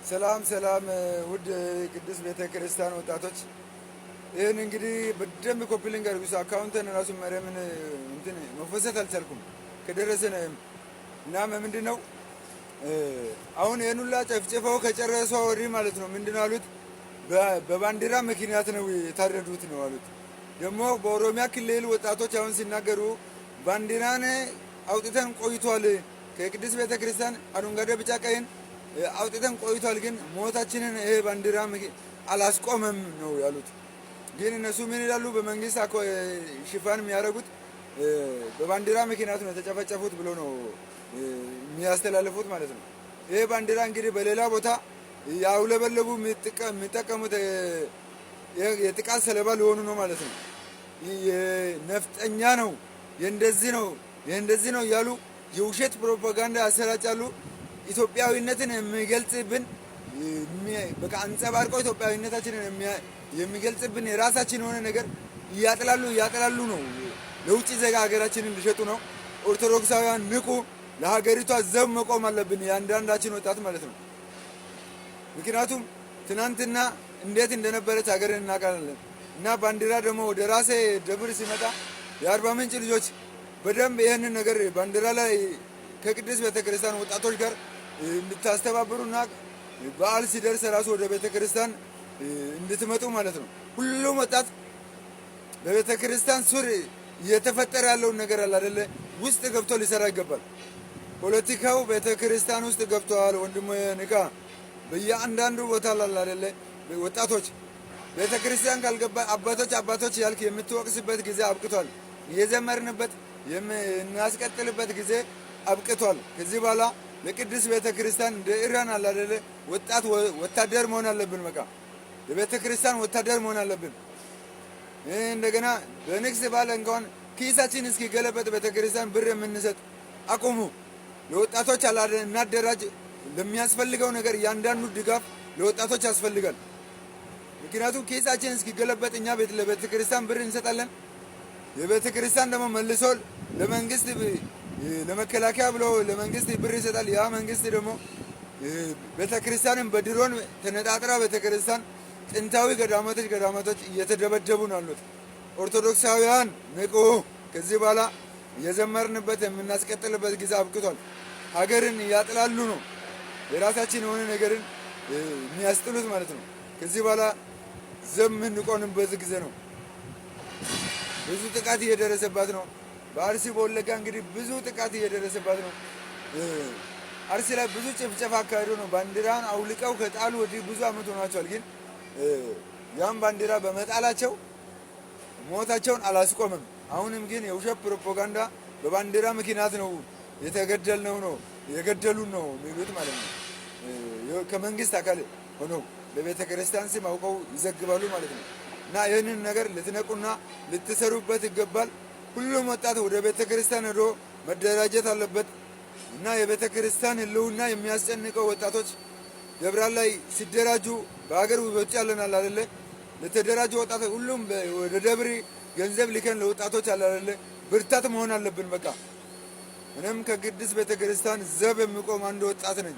ሰላም ሰላም ውድ ቅዱስ ቤተ ክርስቲያን ወጣቶች፣ ይህን እንግዲህ በደንብ ኮፒ ሊንክ አድርጉ። አካውንትን ራሱ መረምን እንትን መፈሰት አልቻልኩም ከደረሰ ነው። እናም ምንድነው አሁን ይህን ሁላ ጨፍጭፈው ከጨረሰው ወዲህ ማለት ነው ምንድነው አሉት፣ በባንዲራ ምክንያት ነው የታረዱት ነው አሉት። ደግሞ በኦሮሚያ ክልል ወጣቶች አሁን ሲናገሩ ባንዲራን አውጥተን ቆይቷል፣ ከቅዱስ ቤተ ክርስቲያን አረንጓዴ ቢጫ ቀይን አውጥተን ቆይቷል፣ ግን ሞታችንን ይሄ ባንዲራ አላስቆመም ነው ያሉት። ግን እነሱ ምን ይላሉ? በመንግስት ሽፋን የሚያደርጉት በባንዲራ ምክንያት ነው የተጨፈጨፉት ብሎ ነው የሚያስተላልፉት ማለት ነው። ይሄ ባንዲራ እንግዲህ በሌላ ቦታ ያውለበለቡ የሚጠቀሙት የጥቃት ሰለባ ሊሆኑ ነው ማለት ነው። የነፍጠኛ ነው የእንደዚህ ነው እያሉ የውሸት ፕሮፓጋንዳ ያሰራጫሉ። ኢትዮጵያዊነትን የሚገልጽብን በቃ አንጸባርቀው ኢትዮጵያዊነታችንን የሚገልጽብን የራሳችን የሆነ ነገር እያጥላሉ ነው። ለውጭ ዜጋ ሀገራችንን ሊሸጡ ነው። ኦርቶዶክሳውያን ንቁ! ለሀገሪቷ ዘብ መቆም አለብን፣ የአንዳንዳችን ወጣት ማለት ነው። ምክንያቱም ትናንትና እንዴት እንደነበረች ሀገርን እናውቃለን። እና ባንዲራ ደግሞ ወደ ራሴ ደብር ሲመጣ የአርባ ምንጭ ልጆች በደንብ ይህንን ነገር ባንዲራ ላይ ከቅዱስ ቤተክርስቲያን ወጣቶች ጋር እንድታስተባብሩና በዓል ሲደርስ ራሱ ወደ ቤተክርስቲያን እንድትመጡ ማለት ነው። ሁሉም ወጣት በቤተክርስቲያን ሱር እየተፈጠረ ያለውን ነገር አለ አይደለ ውስጥ ገብቶ ሊሰራ ይገባል። ፖለቲካው ቤተክርስቲያን ውስጥ ገብቷል። ወንድሞ ንቃ! በየአንዳንዱ ቦታ ላለ አይደለ ወጣቶች ቤተክርስቲያን ካልገባ አባቶች ያልክ የምትወቅስበት ጊዜ አብቅቷል። እየዘመርንበት የምናስቀጥልበት ጊዜ አብቅቷል። ከዚህ በኋላ ለቅዱስ ቤተክርስቲያን እንደ ኢራን አለ አይደለ ወታደር መሆን አለብን። በቃ የቤተክርስቲያን ወታደር መሆን አለብን። እንደገና በንግስ ባለ እንኳን ኪሳችን እስኪገለበጥ ቤተክርስቲያን ብር የምንሰጥ አቁሙ። ለወጣቶች እናደራጅ። ለሚያስፈልገው ነገር እያንዳንዱ ድጋፍ ለወጣቶች ያስፈልጋል። ምክንያቱም ኪሳችን እስኪገለበጥ እኛ ለቤተክርስቲያን ብር እንሰጣለን። የቤተክርስቲያን ደግሞ መልሶ ለመንግስት ለመከላከያ ብሎ ለመንግስት ብር ይሰጣል። ያ መንግስት ደግሞ ቤተክርስቲያንን በድሮን ተነጣጥራ ቤተክርስቲያን ጥንታዊ ገዳማቶች እየተደበደቡ ነው ያሉት። ኦርቶዶክሳውያን ንቁ! ከዚህ በኋላ የዘመርንበት የምናስቀጥልበት ጊዜ አብቅቷል። ሀገርን እያጥላሉ ነው። የራሳችን የሆነ ነገርን የሚያስጥሉት ማለት ነው። ከዚህ በኋላ ዘብ የምንቆንበት ጊዜ ነው። ብዙ ጥቃት እየደረሰባት ነው። በአርሲ በወለጋ እንግዲህ ብዙ ጥቃት እየደረሰባት ነው። አርሲ ላይ ብዙ ጭፍጨፋ አካሄዱ ነው። ባንዲራን አውልቀው ከጣሉ ወዲህ ብዙ አመት ሆኗቸዋል። ግን ያም ባንዲራ በመጣላቸው ሞታቸውን አላስቆምም። አሁንም ግን የውሸት ፕሮፓጋንዳ በባንዲራ ምክንያት ነው የገደሉን ነው የሚሉት ማለት ነው። ከመንግስት አካል ሆነው በቤተ ክርስቲያን ስም አውቀው ይዘግባሉ ማለት ነው። እና ይህንን ነገር ልትነቁና ልትሰሩበት ይገባል። ሁሉም ወጣት ወደ ቤተ ክርስቲያን ሄዶ መደራጀት አለበት። እና የቤተ ክርስቲያን ህልውና የሚያስጨንቀው ወጣቶች ደብራ ላይ ሲደራጁ በሀገር ውጭ ያለናል አይደለ ለተደራጁ ወጣቶች ሁሉም ወደ ደብር ገንዘብ ሊከን ለወጣቶች አለ አይደለ ብርታት መሆን አለብን። በቃ እኔም ከቅዱስ ቤተ ክርስቲያን ዘብ የሚቆም አንድ ወጣት ነኝ።